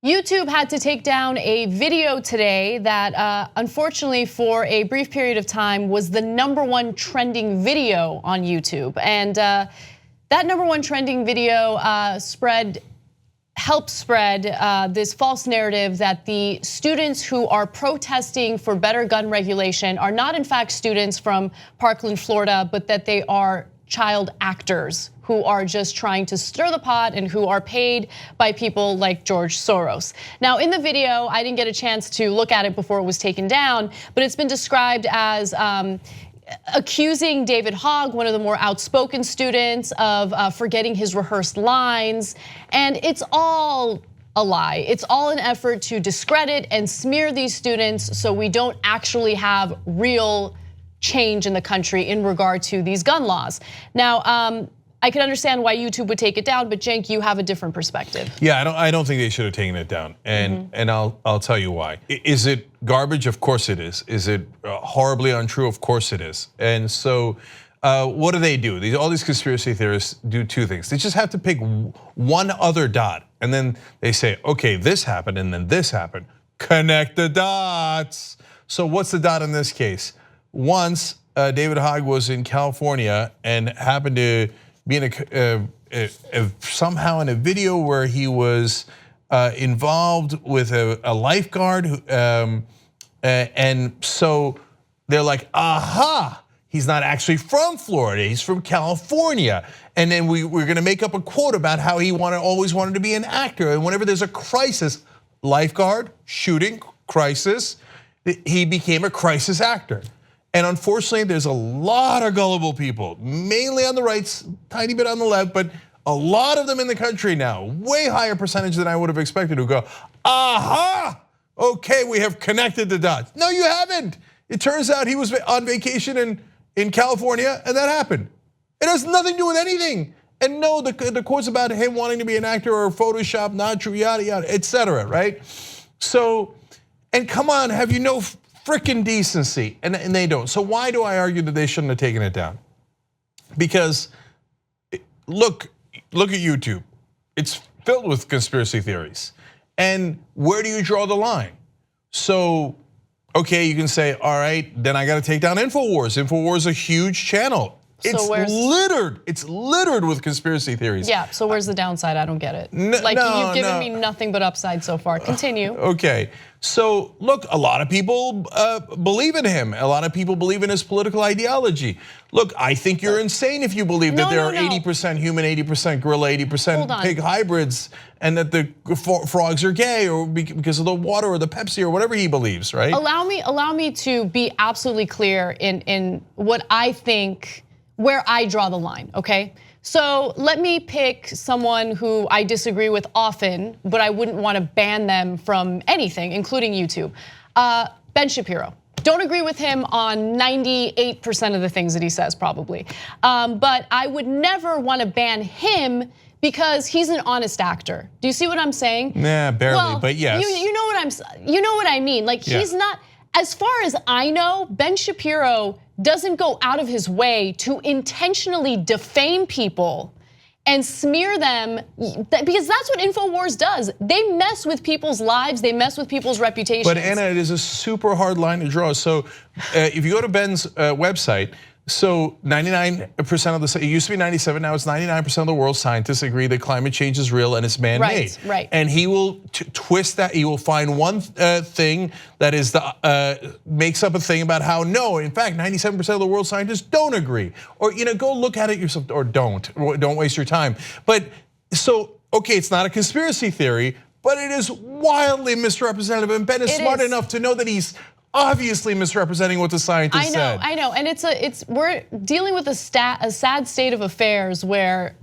YouTube had to take down a video today that unfortunately for a brief period of time was the #1 trending video on YouTube. And that #1 trending video helped spread this false narrative that the students who are protesting for better gun regulation are not in fact students from Parkland, Florida, but that they are child actors who are just trying to stir the pot and who are paid by people like George Soros. Now in the video, I didn't get a chance to look at it before it was taken down, but it's been described as accusing David Hogg, one of the more outspoken students, of forgetting his rehearsed lines. And it's all a lie. It's all an effort to discredit and smear these students so we don't actually have real change in the country in regard to these gun laws. Now, I can understand why YouTube would take it down, but Cenk, you have a different perspective. Yeah, I don't think they should have taken it down, and I'll tell you why. Is it garbage? Of course it is. Is it horribly untrue? Of course it is. And so, what do? All these conspiracy theorists do two things. They just have to pick one other dot, and then they say, okay, this happened, and then this happened. Connect the dots. So what's the dot in this case? Once David Hogg was in California and happened to be in somehow in a video where he was involved with a lifeguard, and so they're like, aha, he's not actually from Florida, he's from California. And then we're gonna make up a quote about how he always wanted to be an actor, and whenever there's a crisis, lifeguard, shooting, crisis, he became a crisis actor. And unfortunately, there's a lot of gullible people, mainly on the right, tiny bit on the left, but a lot of them in the country now, way higher percentage than I would have expected, who go, aha, okay, we have connected the dots. No, you haven't. It turns out he was on vacation in California and that happened. It has nothing to do with anything. And no, the quotes about him wanting to be an actor or Photoshop, not true, yada, yada, etc. right? So, and come on, have you no freaking decency? And they don't. So why do I argue that they shouldn't have taken it down? Because look at YouTube. It's filled with conspiracy theories. And where do you draw the line? So, okay, you can say, all right, then I gotta take down Inforwars. Inforwars is a huge channel. It's littered with conspiracy theories. Yeah, so where's the downside? I don't get it. You've given me nothing but upside so far. Continue. Okay, so look, a lot of people believe in him. A lot of people believe in his political ideology. Look, I think you're insane if you believe that there are 80% human, 80% gorilla, 80% pig hybrids, and that the frogs are gay or because of the water or the Pepsi or whatever he believes, right? Allow me to be absolutely clear in what I think, where I draw the line, okay? So let me pick someone who I disagree with often, but I wouldn't want to ban them from anything, including YouTube. Ben Shapiro. Don't agree with him on 98% of the things that he says, probably. But I would never want to ban him because he's an honest actor. Do you see what I'm saying? Nah, barely, but yes. You know what I mean. Like he's not, as far as I know, Ben Shapiro doesn't go out of his way to intentionally defame people and smear them, because that's what Inforwars does. They mess with people's lives, they mess with people's reputations. But Anna, it is a super hard line to draw. So if you go to Ben's website, so 99% of it used to be 97, now it's 99% of the world's scientists agree that climate change is real and it's man-made. Right. And he will twist that, he will find one thing that is makes up a thing about how no, in fact, 97% of the world's scientists don't agree. Or go look at it yourself, or don't waste your time. But so, okay, it's not a conspiracy theory, but it is wildly misrepresentative, and Ben is smart enough to know that he's obviously misrepresenting what the scientists said. I know, and we're dealing with a sad state of affairs where,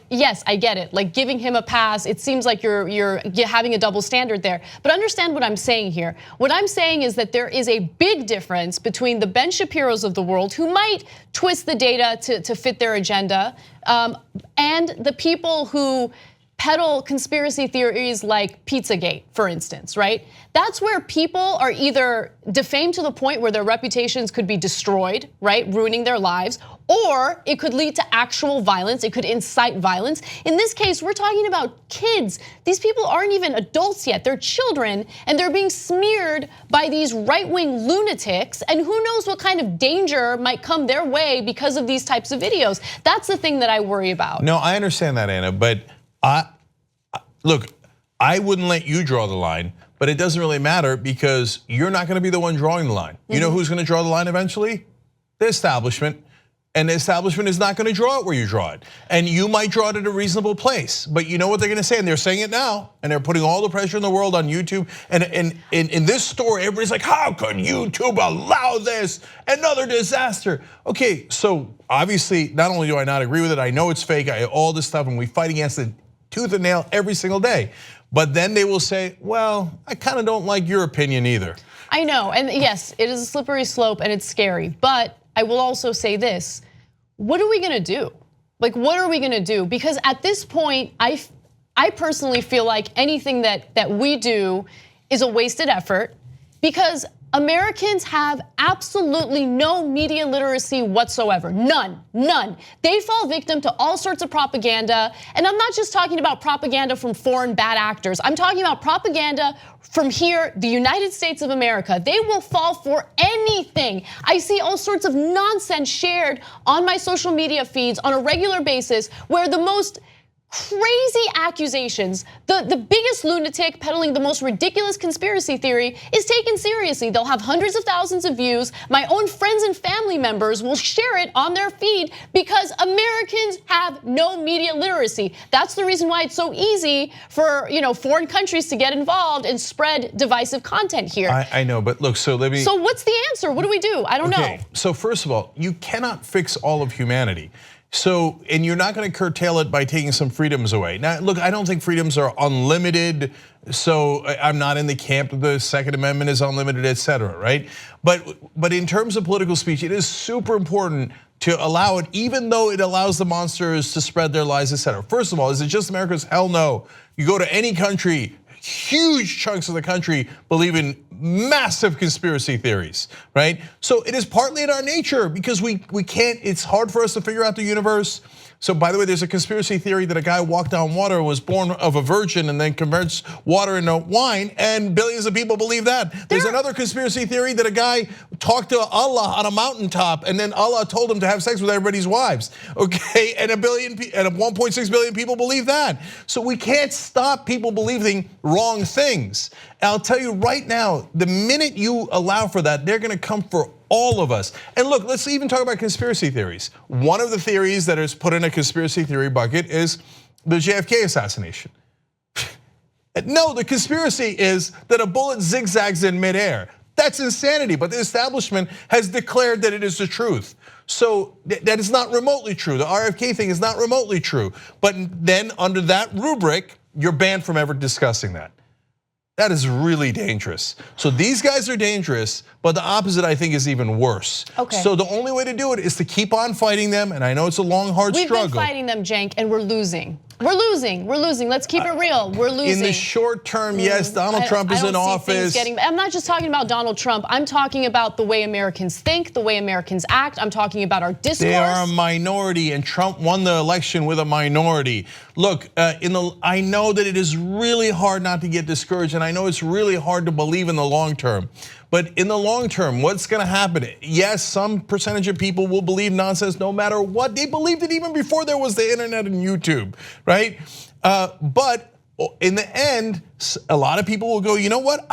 yes, I get it. Like giving him a pass, it seems like you're having a double standard there. But understand what I'm saying here. What I'm saying is that there is a big difference between the Ben Shapiros of the world, who might twist the data to fit their agenda, and the people who peddle conspiracy theories like Pizzagate, for instance, right? That's where people are either defamed to the point where their reputations could be destroyed, right, ruining their lives, or it could lead to actual violence, it could incite violence. In this case, we're talking about kids. These people aren't even adults yet, they're children, and they're being smeared by these right-wing lunatics, and who knows what kind of danger might come their way because of these types of videos. That's the thing that I worry about. No, I understand that, Anna, but look, I wouldn't let you draw the line, but it doesn't really matter because you're not gonna be the one drawing the line. You know who's gonna draw the line eventually? The establishment. And the establishment is not gonna draw it where you draw it. And you might draw it at a reasonable place, but you know what they're gonna say, and they're saying it now, and they're putting all the pressure in the world on YouTube. And in this story, everybody's like, how can YouTube allow this? Another disaster. Okay, so obviously, not only do I not agree with it, I know it's fake, all this stuff, and we fight against it tooth and nail every single day. But then they will say, well, I kind of don't like your opinion either. I know, and yes, it is a slippery slope and it's scary, but I will also say this, what are we gonna do? Like, what are we gonna do? Because at this point, I personally feel like anything that we do is a wasted effort because Americans have absolutely no media literacy whatsoever, none. They fall victim to all sorts of propaganda, and I'm not just talking about propaganda from foreign bad actors. I'm talking about propaganda from here, the United States of America. They will fall for anything. I see all sorts of nonsense shared on my social media feeds on a regular basis where the most crazy accusations, the biggest lunatic peddling the most ridiculous conspiracy theory is taken seriously. They'll have hundreds of thousands of views. My own friends and family members will share it on their feed because Americans have no media literacy. That's the reason why it's so easy for foreign countries to get involved and spread divisive content here. I know, but look, so let me. So what's the answer? What do we do? I don't know. So first of all, you cannot fix all of humanity. So, and you're not gonna curtail it by taking some freedoms away. Now, look, I don't think freedoms are unlimited, so I'm not in the camp that the Second Amendment is unlimited, etc. right? But in terms of political speech, it is super important to allow it, even though it allows the monsters to spread their lies, etc. First of all, is it just America's? Hell no. You go to any country, huge chunks of the country believe in massive conspiracy theories, right? So it is partly in our nature because we can't, it's hard for us to figure out the universe. So by the way, there's a conspiracy theory that a guy walked on water, was born of a virgin and then converts water into wine, and billions of people believe that. There's another conspiracy theory that a guy talked to Allah on a mountaintop and then Allah told him to have sex with everybody's wives, okay? And 1.6 billion people believe that. So we can't stop people believing wrong things. And I'll tell you right now, the minute you allow for that, they're gonna come for all of us. And look, let's even talk about conspiracy theories. One of the theories that is put in a conspiracy theory bucket is the JFK assassination. No, the conspiracy is that a bullet zigzags in midair. That's insanity, but the establishment has declared that it is the truth. So that is not remotely true. The RFK thing is not remotely true. But then under that rubric, you're banned from ever discussing that. That is really dangerous. So these guys are dangerous, but the opposite I think is even worse. Okay. So the only way to do it is to keep on fighting them, and I know it's a long, hard struggle. We've been fighting them, Cenk, and we're losing. We're losing, let's keep it real, we're losing. In the short term, yes, Donald Trump is in office. I'm not just talking about Donald Trump, I'm talking about the way Americans think, the way Americans act, I'm talking about our discourse. They are a minority and Trump won the election with a minority. Look, I know that it is really hard not to get discouraged and I know it's really hard to believe in the long term. But in the long term, what's gonna happen? Yes, some percentage of people will believe nonsense no matter what. They believed it even before there was the internet and YouTube, right? But in the end, a lot of people will go, you know what?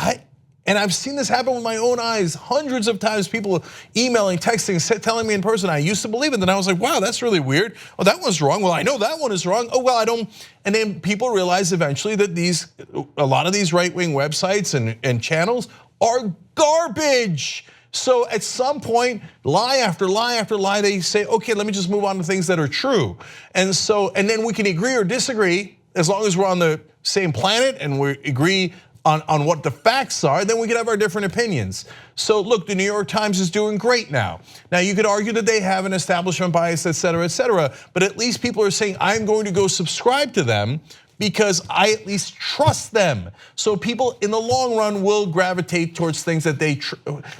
And I've seen this happen with my own eyes, hundreds of times, people emailing, texting, telling me in person, I used to believe it, then I was like, wow, that's really weird. Oh, that one's wrong, well, I know that one is wrong. Oh, well, I don't, and then people realize eventually that a lot of these right-wing websites and channels are garbage. So at some point, lie after lie after lie, they say, okay, let me just move on to things that are true. And then we can agree or disagree as long as we're on the same planet and we agree on what the facts are, then we can have our different opinions. So look, the New York Times is doing great now. Now you could argue that they have an establishment bias, et cetera, but at least people are saying, I'm going to go subscribe to them because I at least trust them. So people in the long run will gravitate towards things that they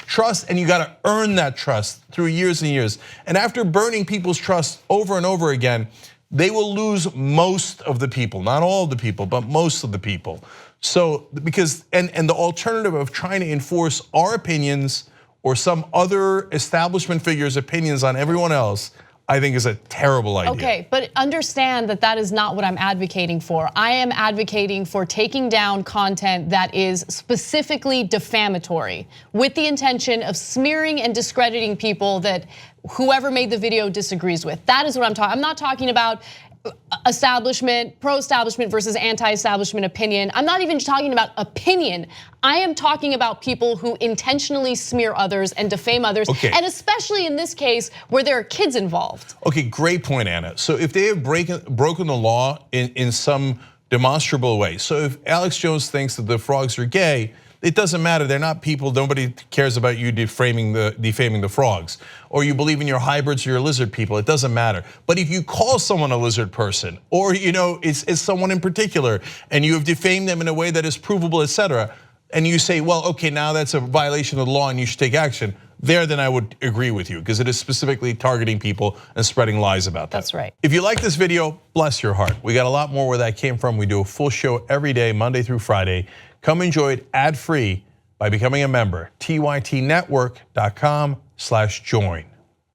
trust, and you gotta earn that trust through years and years. And after burning people's trust over and over again, they will lose most of the people, not all of the people, but most of the people. So because, and the alternative of trying to enforce our opinions or some other establishment figure's opinions on everyone else, I think is a terrible idea. Okay, but understand that that is not what I'm advocating for. I am advocating for taking down content that is specifically defamatory with the intention of smearing and discrediting people that whoever made the video disagrees with. That is what I'm talking. I'm not talking about establishment, pro-establishment versus anti-establishment opinion. I'm not even talking about opinion. I am talking about people who intentionally smear others and defame others, and especially in this case where there are kids involved. Okay, great point, Anna. So if they have broken the law in some demonstrable way, so if Alex Jones thinks that the frogs are gay, it doesn't matter, they're not people, nobody cares about you defaming the frogs. Or you believe in your hybrids or your lizard people, it doesn't matter. But if you call someone a lizard person, or it's someone in particular, and you have defamed them in a way that is provable, etc., and you say, well, okay, now that's a violation of the law and you should take action, then I would agree with you, because it is specifically targeting people and spreading lies about that. That's right. If you like this video, bless your heart. We got a lot more where that came from. We do a full show every day, Monday through Friday. Come enjoy it ad-free by becoming a member, tytnetwork.com/join.